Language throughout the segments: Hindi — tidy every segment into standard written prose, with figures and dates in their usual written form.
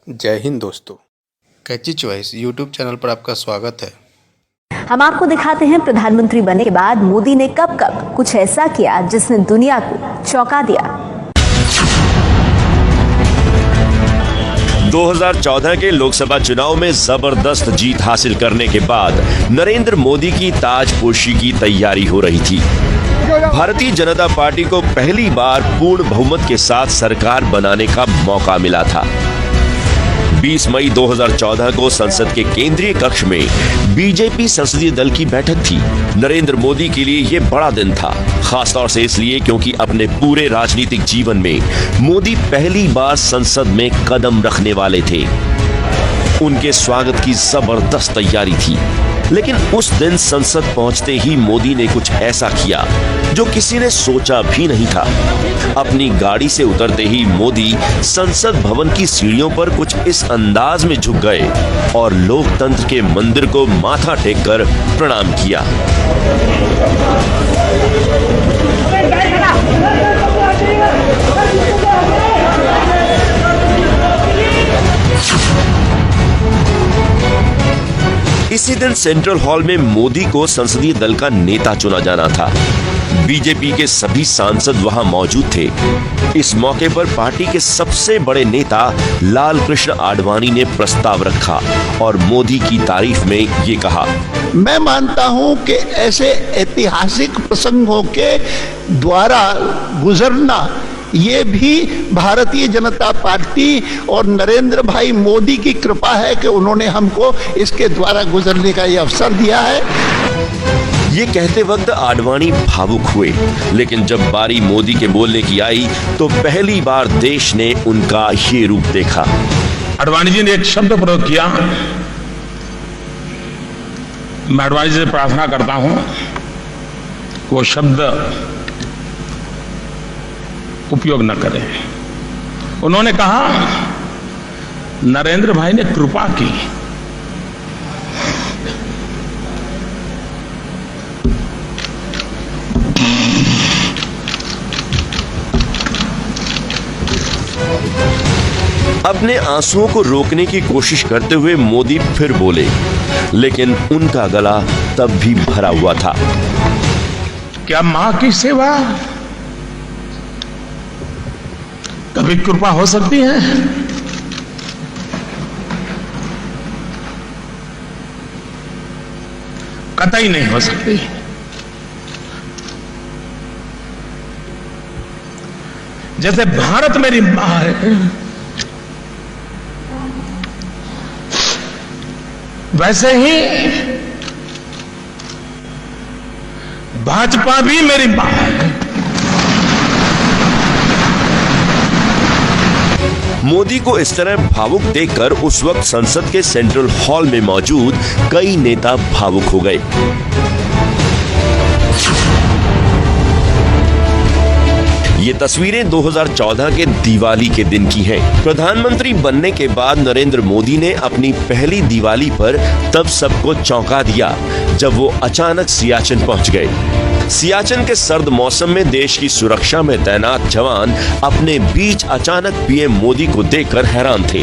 जय हिंद दोस्तों, कैची चॉइस यूट्यूब चैनल पर आपका स्वागत है। हम आपको दिखाते हैं प्रधानमंत्री बनने के बाद मोदी ने कब कब कुछ ऐसा किया जिसने दुनिया को चौंका दिया। 2014 के लोकसभा चुनाव में जबरदस्त जीत हासिल करने के बाद नरेंद्र मोदी की ताजपोशी की तैयारी हो रही थी। भारतीय जनता पार्टी को पहली बार पूर्ण बहुमत के साथ सरकार बनाने का मौका मिला था। 20 मई 2014 को संसद के केंद्रीय कक्ष में बीजेपी संसदीय दल की बैठक थी। नरेंद्र मोदी के लिए ये बड़ा दिन था, खासतौर से इसलिए क्योंकि अपने पूरे राजनीतिक जीवन में मोदी पहली बार संसद में कदम रखने वाले थे। उनके स्वागत की जबरदस्त तैयारी थी, लेकिन उस दिन संसद पहुंचते ही मोदी ने कुछ ऐसा किया जो किसी ने सोचा भी नहीं था। अपनी गाड़ी से उतरते ही मोदी संसद भवन की सीढ़ियों पर कुछ इस अंदाज में झुक गए और लोकतंत्र के मंदिर को माथा टेककर प्रणाम किया। इसी दिन सेंट्रल हॉल में मोदी को संसदीय दल का नेता चुना जाना था। बीजेपी के सभी सांसद वहां मौजूद थे। इस मौके पर पार्टी के सबसे बड़े नेता लाल कृष्ण आडवाणी ने प्रस्ताव रखा और मोदी की तारीफ में ये कहा, मैं मानता हूं कि ऐसे ऐतिहासिक प्रसंगों के द्वारा गुजरना ये भी भारतीय जनता पार्टी और नरेंद्र भाई मोदी की कृपा है कि उन्होंने हमको इसके द्वारा गुजरने का ये अवसर दिया है। ये कहते वक्त आडवाणी भावुक हुए, लेकिन जब बारी मोदी के बोलने की आई तो पहली बार देश ने उनका ये रूप देखा। आडवाणी जी ने एक शब्द प्रयोग किया, मैं आडवाणी जी से प्रार्थना करता हूं वो शब्द उपयोग न करें। उन्होंने कहा, नरेंद्र भाई ने कृपा की। अपने आंसुओं को रोकने की कोशिश करते हुए मोदी फिर बोले, लेकिन उनका गला तब भी भरा हुआ था। क्या मां की सेवा कभी कृपा हो सकती है? कतई नहीं हो सकती। जैसे भारत मेरी मां है, वैसे ही भाजपा भी मेरी मां है। मोदी को इस तरह भावुक देखकर उस वक्त संसद के सेंट्रल हॉल में मौजूद कई नेता भावुक हो गए। ये तस्वीरें 2014 के दिवाली के दिन की हैं। प्रधानमंत्री बनने के बाद नरेंद्र मोदी ने अपनी पहली दिवाली पर तब सबको चौंका दिया जब वो अचानक सियाचिन पहुंच गए। सियाचिन के सर्द मौसम में देश की सुरक्षा में तैनात जवान अपने बीच अचानक पीएम मोदी को देखकर हैरान थे।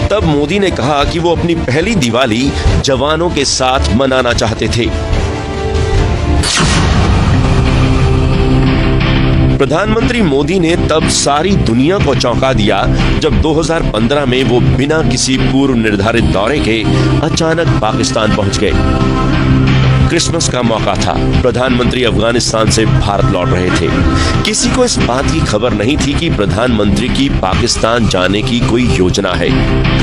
तब मोदी ने कहा कि वो अपनी पहली दिवाली जवानों के साथ मनाना चाहते थे। प्रधानमंत्री मोदी ने तब सारी दुनिया को चौंका दिया जब 2015 में वो बिना किसी पूर्व निर्धारित दौरे के अचानक पाकिस्तान पहुंच गए। क्रिसमस का मौका था। प्रधानमंत्री अफगानिस्तान से भारत लौट रहे थे। किसी को इस बात की खबर नहीं थी कि प्रधानमंत्री की पाकिस्तान जाने की कोई योजना है,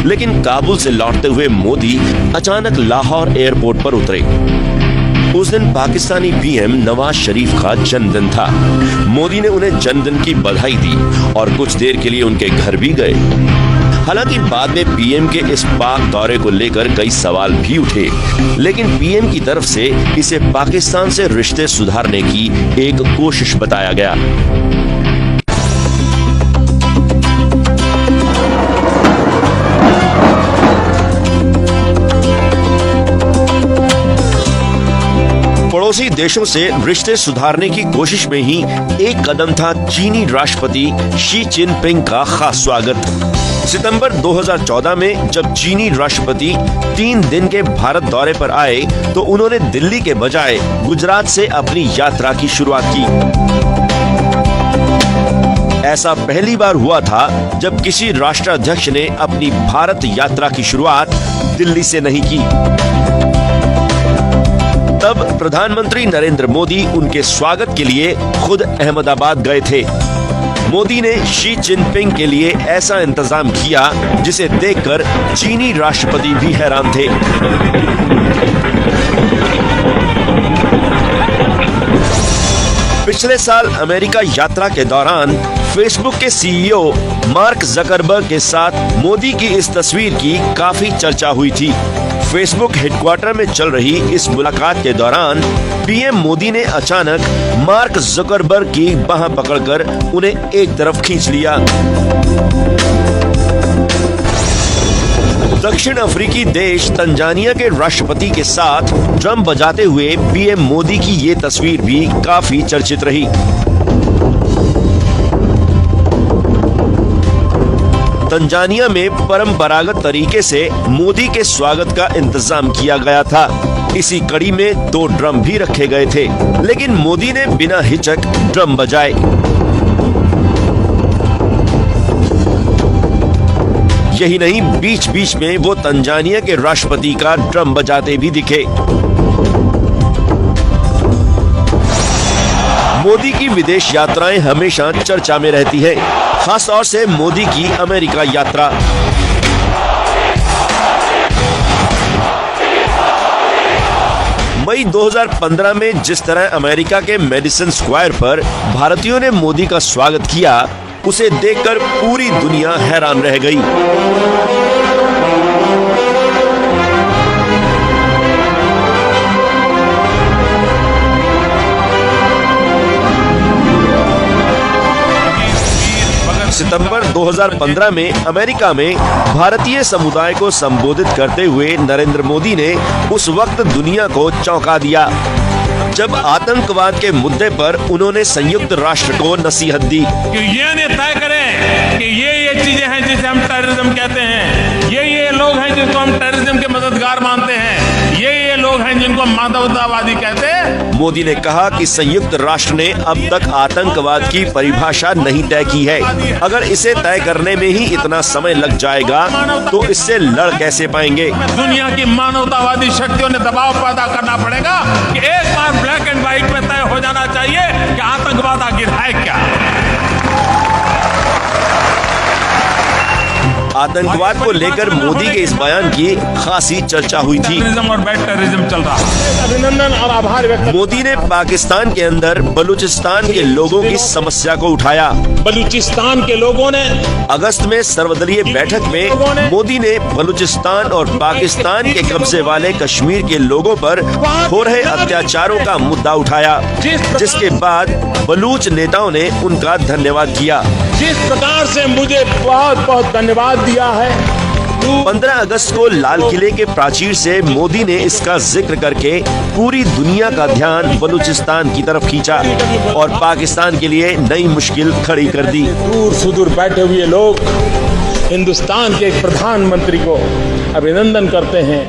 लेकिन काबुल से लौटते हुए मोदी अचानक लाहौर एयरपोर्ट पर उतरे। उस दिन पाकिस्तानी पीएम नवाज शरीफ का जन्मदिन था। मोदी ने उन्हें जन्मदिन की बधाई दी और कुछ देर के लिए उनके घर भी गए। हालांकि बाद में पीएम के इस पाक दौरे को लेकर कई सवाल भी उठे, लेकिन पीएम की तरफ से इसे पाकिस्तान से रिश्ते सुधारने की एक कोशिश बताया गया। पड़ोसी देशों से रिश्ते सुधारने की कोशिश में ही एक कदम था चीनी राष्ट्रपति शी जिनपिंग का खास स्वागत। सितंबर 2014 में जब चीनी राष्ट्रपति 3 दिन के भारत दौरे पर आए तो उन्होंने दिल्ली के बजाय गुजरात से अपनी यात्रा की शुरुआत की। ऐसा पहली बार हुआ था जब किसी राष्ट्राध्यक्ष ने अपनी भारत यात्रा की शुरुआत दिल्ली से नहीं की। तब प्रधानमंत्री नरेंद्र मोदी उनके स्वागत के लिए खुद अहमदाबाद गए थे। मोदी ने शी जिनपिंग के लिए ऐसा इंतजाम किया जिसे देखकर चीनी राष्ट्रपति भी हैरान थे। पिछले साल अमेरिका यात्रा के दौरान फेसबुक के सीईओ मार्क जकरबर्ग के साथ मोदी की इस तस्वीर की काफी चर्चा हुई थी। फेसबुक हेडक्वार्टर में चल रही इस मुलाकात के दौरान पीएम मोदी ने अचानक मार्क जकरबर्ग की बाह पकड़कर उन्हें एक तरफ खींच लिया। दक्षिण अफ्रीकी देश तंजानिया के राष्ट्रपति के साथ ड्रम बजाते हुए पीएम मोदी की ये तस्वीर भी काफी चर्चित रही। तंजानिया में परंपरागत तरीके से मोदी के स्वागत का इंतजाम किया गया था। इसी कड़ी में 2 ड्रम भी रखे गए थे, लेकिन मोदी ने बिना हिचक ड्रम बजाए। यही नहीं, बीच बीच में वो तंजानिया के राष्ट्रपति का ड्रम बजाते भी दिखे। मोदी की विदेश यात्राएं हमेशा चर्चा में रहती है, खास तौर से मोदी की अमेरिका यात्रा। मई 2015 में जिस तरह अमेरिका के मेडिसन स्क्वायर पर भारतीयों ने मोदी का स्वागत किया, उसे देखकर पूरी दुनिया हैरान रह गई। सितंबर 2015 में अमेरिका में भारतीय समुदाय को संबोधित करते हुए नरेंद्र मोदी ने उस वक्त दुनिया को चौंका दिया, जब आतंकवाद के मुद्दे पर उन्होंने संयुक्त राष्ट्र को नसीहत दी कि ये नहीं तय करें कि ये चीजें हैं जिसे हम टेररिज्म कहते हैं, ये लोग हैं जिनको हम टेररिज्म के मददगार मानते हैं, ये लोग हैं जिनको मानवतावादी कहते हैं। मोदी ने कहा कि संयुक्त राष्ट्र ने अब तक आतंकवाद की परिभाषा नहीं तय की है। अगर इसे तय करने में ही इतना समय लग जाएगा तो इससे लड़ कैसे पाएंगे। दुनिया की मानवतावादी शक्तियों ने दबाव पैदा करना पड़ेगा कि एक बार ब्लैक एंड व्हाइट में तय हो जाना चाहिए कि आतंकवाद आखिर है क्या। आतंकवाद को लेकर मोदी के इस बयान की खासी चर्चा हुई थी। और बैड टेररिज्म चल रहा है। अभिनंदन और आभार व्यक्त। मोदी ने पाकिस्तान के अंदर बलूचिस्तान के लोगों की समस्या को उठाया। बलूचिस्तान के लोगों ने अगस्त में सर्वदलीय बैठक में मोदी ने बलूचिस्तान और पाकिस्तान के कब्जे वाले कश्मीर के लोगों पर हो रहे अत्याचारों का मुद्दा उठाया, जिसके बाद बलूच नेताओं ने उनका धन्यवाद किया। जिस प्रकार से मुझे बहुत बहुत धन्यवाद दिया है। 15 अगस्त को लाल किले के प्राचीर से मोदी ने इसका जिक्र करके पूरी दुनिया का ध्यान बलूचिस्तान की तरफ खींचा और पाकिस्तान के लिए नई मुश्किल खड़ी कर दी। दूर सुदूर बैठे हुए लोग हिंदुस्तान के एक प्रधानमंत्री को अभिनंदन करते हैं।